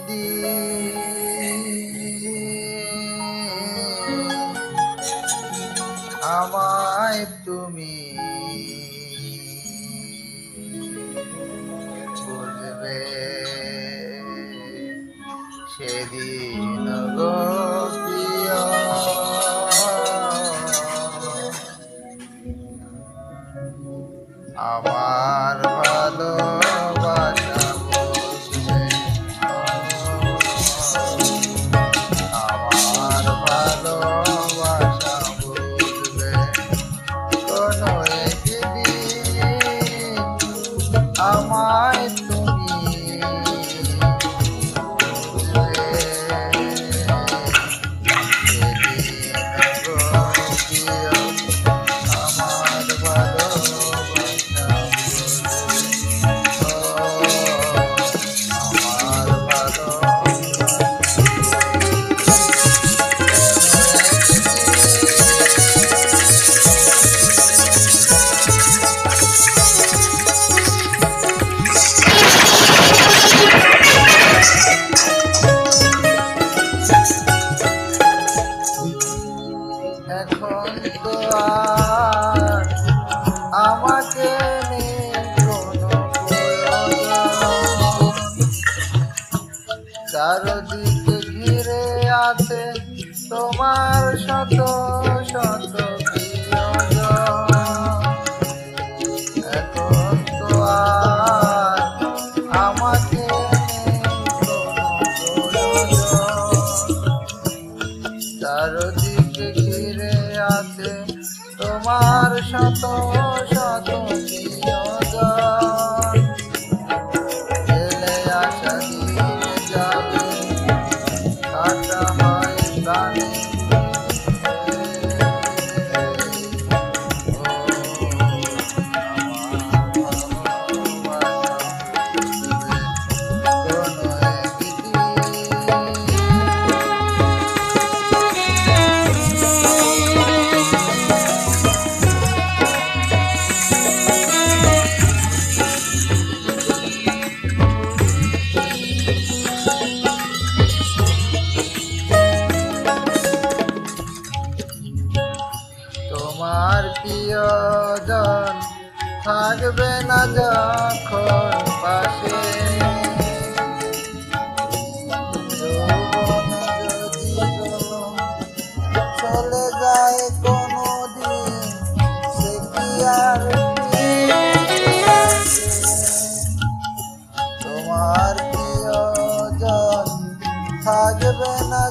একদিন আমায় তুমি বুঝবে, সেদিন গো প্রিয় আমার ভালোবাসা বুঝবে, আমার ভালোবাসা বুঝবে কোনো একদিন আমায় তুমি বুঝবে, সেদিন গো প্রিয় আমার ভালোবাসা আমার এখন তো আর আমাকে নেই কোনো প্রয়োজন, চারদিকে ঘিরে আছে তোমার শত শত প্রিয়জন। এখন তো আর আমাকে নেই কোনো প্রয়োজন, চারদিকে ঘিরে আছে তোমার শত শত প্রিয়জন। এলে আসা দিন যাবে, কাটা হয় প্রাণে, তোমার প্রিয়জন থাকবে না যখন পাশে, যৌবন যদি চলে যায় কোনো দিন, সে কি আর ফিরে আসে? তোমার প্রিয়জন থাকবে না